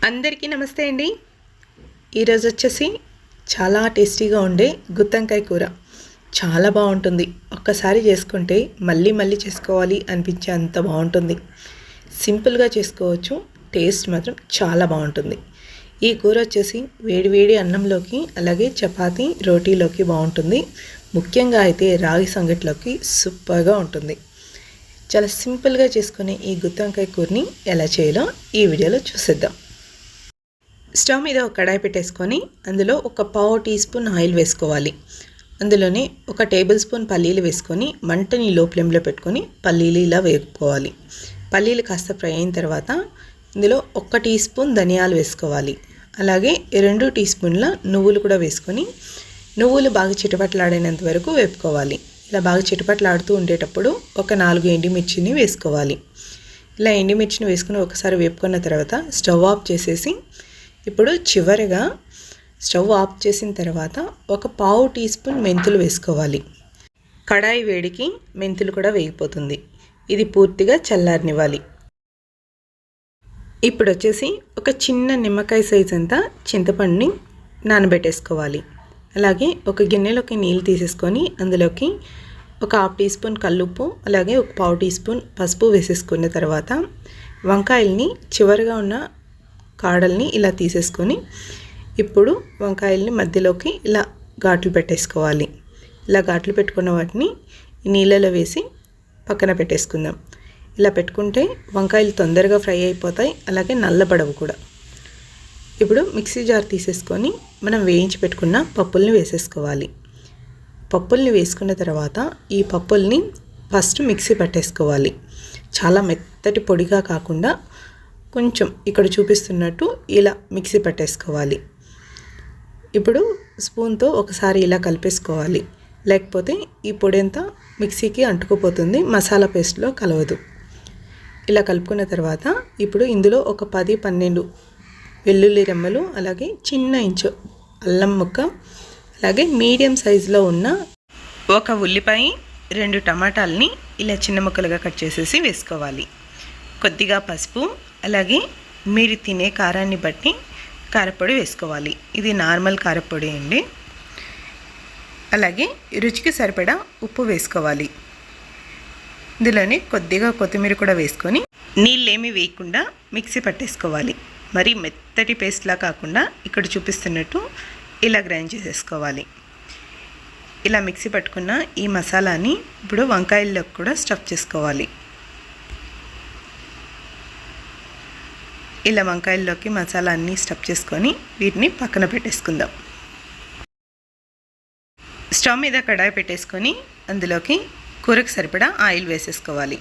అందరికీ నమస్తే అండి. ఈరోజు వచ్చేసి చాలా టేస్టీగా ఉండే గుత్తంకాయ కూర చాలా బాగుంటుంది. ఒక్కసారి చేసుకుంటే మళ్ళీ మళ్ళీ చేసుకోవాలి అనిపించే అంత బాగుంటుంది. సింపుల్గా చేసుకోవచ్చు, టేస్ట్ మాత్రం చాలా బాగుంటుంది. ఈ కూర వచ్చేసి వేడి వేడి అన్నంలోకి అలాగే చపాతీ రోటీలోకి బాగుంటుంది. ముఖ్యంగా అయితే రాగి సంగటిలోకి సూపర్గా ఉంటుంది. చాలా సింపుల్గా చేసుకునే ఈ గుత్తంకాయ కూరని ఎలా చేయాలో ఈ వీడియోలో చూసేద్దాం. స్టవ్ మీద ఒక కడాయి పెట్టేసుకొని అందులో ఒక పావు టీ స్పూన్ ఆయిల్ వేసుకోవాలి. అందులోనే ఒక టేబుల్ స్పూన్ పల్లీలు వేసుకొని మంటని లో ఫ్లేమ్లో పెట్టుకొని పల్లీలు ఇలా వేపుకోవాలి. పల్లీలు కాస్త ఫ్రై అయిన తర్వాత ఇందులో 1 టీ స్పూన్ ధనియాలు వేసుకోవాలి. అలాగే 2 టీ స్పూన్ల నువ్వులు కూడా వేసుకొని నువ్వులు బాగా చిటపటలాడేంత వరకు వేపుకోవాలి. ఇలా బాగా చిటపటలాడుతూ ఉండేటప్పుడు ఒక 4 ఎండుమిర్చిని వేసుకోవాలి. ఇలా ఎండుమిర్చిని వేసుకుని ఒకసారి వేపుకున్న తర్వాత స్టవ్ ఆఫ్ చేసేసి ఇప్పుడు చివరగా స్టవ్ ఆఫ్ చేసిన తర్వాత ఒక పావు టీ స్పూన్ మెంతులు వేసుకోవాలి. కడాయి వేడికి మెంతులు కూడా వేగిపోతుంది. ఇది పూర్తిగా చల్లారనివ్వాలి. ఇప్పుడు వచ్చేసి ఒక చిన్న నిమ్మకాయ సైజ్ అంతా చింతపండుని నానబెట్టేసుకోవాలి. అలాగే ఒక గిన్నెలోకి నీళ్ళు తీసేసుకొని అందులోకి ఒక హాఫ్ టీ స్పూన్ కల్లుప్పు అలాగే ఒక పావు టీ స్పూన్ పసుపు వేసేసుకున్న తర్వాత వంకాయల్ని చివరగా ఉన్న కాడల్ని ఇలా తీసేసుకొని ఇప్పుడు వంకాయల్ని మధ్యలోకి ఇలా ఘాట్లు పెట్టేసుకోవాలి. ఇలా ఘాట్లు పెట్టుకున్న వాటిని నీళ్ళలో వేసి పక్కన పెట్టేసుకుందాం. ఇలా పెట్టుకుంటే వంకాయలు తొందరగా ఫ్రై అయిపోతాయి, అలాగే నల్లబడవు కూడా. ఇప్పుడు మిక్సీ జార్ తీసేసుకొని మనం వేయించి పెట్టుకున్న పప్పుల్ని వేసేసుకోవాలి. పప్పుల్ని వేసుకున్న తర్వాత ఈ పప్పుల్ని ఫస్ట్ మిక్సీ పట్టేసుకోవాలి. చాలా మెత్తటి పొడిగా కాకుండా కొంచెం ఇక్కడ చూపిస్తున్నట్టు ఇలా మిక్సీ పట్టేసుకోవాలి. ఇప్పుడు స్పూన్తో ఒకసారి ఇలా కలిపేసుకోవాలి, లేకపోతే ఈ పొడి అంతా మిక్సీకి అంటుకుపోతుంది, మసాలా పేస్ట్లో కలవదు. ఇలా కలుపుకున్న తర్వాత ఇప్పుడు ఇందులో ఒక 10-12 వెల్లుల్లి రెమ్మలు అలాగే చిన్న ఇంచు అల్లం ముక్క అలాగే మీడియం సైజులో ఉన్న ఒక ఉల్లిపాయ 2 టమాటాలని ఇలా చిన్న ముక్కలుగా కట్ చేసేసి వేసుకోవాలి. కొద్దిగా పసుపు అలాగే మీరు తినే కారాన్ని బట్టి కారపొడి వేసుకోవాలి. ఇది నార్మల్ కారపొడి అండి. అలాగే రుచికి సరిపడా ఉప్పు వేసుకోవాలి. ఇందులోనే కొద్దిగా కొత్తిమీర కూడా వేసుకొని నీళ్ళేమీ వేయకుండా మిక్సీ పట్టేసుకోవాలి. మరి మెత్తటి పేస్ట్లా కాకుండా ఇక్కడ చూపిస్తున్నట్టు ఇలా గ్రైండ్ చేసేసుకోవాలి. ఇలా మిక్సీ పట్టుకున్న ఈ మసాలాని ఇప్పుడు వంకాయల్లోకి కూడా స్టఫ్ చేసుకోవాలి. ఇలా వంకాయల్లోకి మసాలా అన్నీ స్టఫ్ చేసుకొని వీటిని పక్కన పెట్టేసుకుందాం. స్టవ్ మీద కడాయి పెట్టేసుకొని అందులోకి కూరకు సరిపడా ఆయిల్ వేసేసుకోవాలి.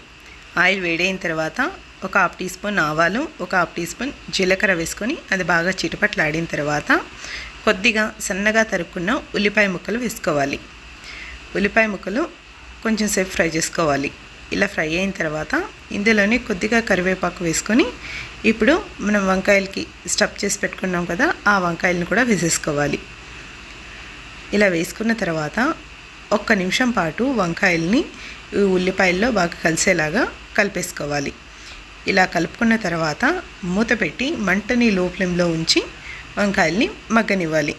ఆయిల్ వేడైన తర్వాత ఒక హాఫ్ టీ స్పూన్ ఆవాలు ఒక హాఫ్ టీ స్పూన్ జీలకర్ర వేసుకొని అది బాగా చిటపట్లాడిన తర్వాత కొద్దిగా సన్నగా తరుక్కున్న ఉల్లిపాయ ముక్కలు వేసుకోవాలి. ఉల్లిపాయ ముక్కలు కొంచెం సేపు ఫ్రై చేసుకోవాలి. ఇలా ఫ్రై అయిన తర్వాత ఇందులోనే కొద్దిగా కరివేపాకు వేసుకొని ఇప్పుడు మనం వంకాయలకి స్టఫ్ చేసి పెట్టుకున్నాం కదా, ఆ వంకాయలను కూడా వేసేసుకోవాలి. ఇలా వేసుకున్న తర్వాత 1 నిమిషం పాటు వంకాయల్ని ఉల్లిపాయల్లో బాగా కలిసేలాగా కలిపేసుకోవాలి. ఇలా కలుపుకున్న తర్వాత మూత పెట్టి మంటని లో ఫ్లేమ్లో ఉంచి వంకాయల్ని మగ్గనివ్వాలి.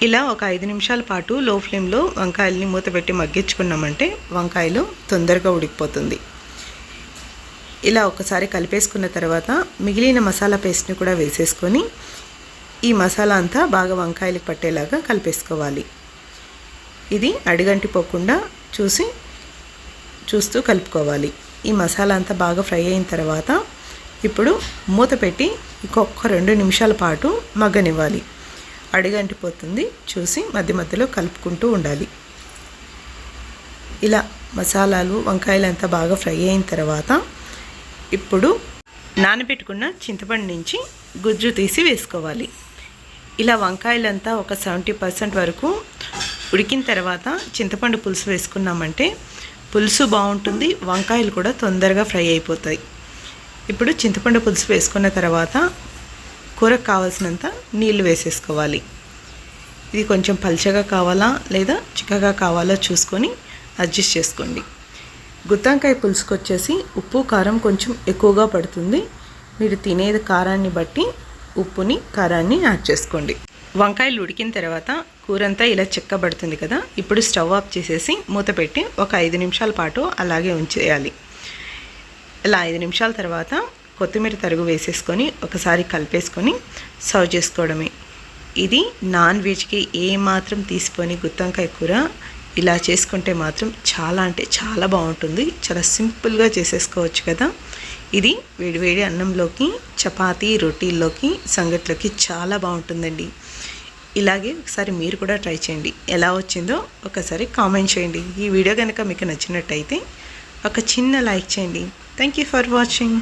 ఇలా ఒక 5 నిమిషాల పాటు లో ఫ్లేమ్లో వంకాయల్ని మూత పెట్టి మగ్గించుకున్నామంటే వంకాయలు తొందరగా ఉడికిపోతుంది. ఇలా ఒకసారి కలిపేసుకున్న తర్వాత మిగిలిన మసాలా పేస్ట్ని కూడా వేసేసుకొని ఈ మసాలా అంతా బాగా వంకాయలకు పట్టేలాగా కలిపేసుకోవాలి. ఇది అడిగంటిపోకుండా చూస్తూ కలుపుకోవాలి. ఈ మసాలా అంతా బాగా ఫ్రై అయిన తర్వాత ఇప్పుడు మూత పెట్టి ఇంకొక 2 నిమిషాల పాటు మగ్గనివ్వాలి. అడిగంటిపోతుంది, చూసి మధ్య మధ్యలో కలుపుకుంటూ ఉండాలి. ఇలా మసాలాలు వంకాయలు అంతా బాగా ఫ్రై అయిన తర్వాత ఇప్పుడు నానబెట్టుకున్న చింతపండు నుంచి గుజ్జు తీసి వేసుకోవాలి. ఇలా వంకాయలంతా ఒక 70% వరకు ఉడికిన తర్వాత చింతపండు పులుసు వేసుకున్నామంటే పులుసు బాగుంటుంది, వంకాయలు కూడా తొందరగా ఫ్రై అయిపోతాయి. ఇప్పుడు చింతపండు పులుసు వేసుకున్న తర్వాత కూరకు కావాల్సినంత నీళ్ళు వేసేసుకోవాలి. ఇది కొంచెం పల్చగా కావాలా లేదా చిక్కగా కావాలో చూసుకొని అడ్జస్ట్ చేసుకోండి. గుత్తంకాయ పులుసుకు వచ్చేసి ఉప్పు కారం కొంచెం ఎక్కువగా పడుతుంది. మీరు తినేది కారాన్ని బట్టి ఉప్పుని కారాన్ని యాడ్ చేసుకోండి. వంకాయలు ఉడికిన తర్వాత కూరంతా ఇలా చిక్కబడుతుంది కదా. ఇప్పుడు స్టవ్ ఆఫ్ చేసేసి మూత పెట్టి ఒక 5 నిమిషాల పాటు అలాగే ఉంచేయాలి. ఇలా 5 నిమిషాల తర్వాత కొత్తిమీర తరుగు వేసేసుకొని ఒకసారి కలిపేసుకొని సర్వ్ చేసుకోవడమే. ఇది నాన్ వెజ్కి ఏమాత్రం తీసిపోని గుత్తంకాయ కూర ఇలా చేసుకుంటే మాత్రం చాలా అంటే చాలా బాగుంటుంది. చాలా సింపుల్గా చేసేసుకోవచ్చు కదా. ఇది వేడివేడి అన్నంలోకి, చపాతీ, రొటీల్లోకి, సంగట్లోకి చాలా బాగుంటుందండి. ఇలాగే ఒకసారి మీరు కూడా ట్రై చేయండి. ఎలా వచ్చిందో ఒకసారి కామెంట్ చేయండి. ఈ వీడియో కనుక మీకు నచ్చినట్టయితే ఒక చిన్న లైక్ చేయండి. Thank you for watching.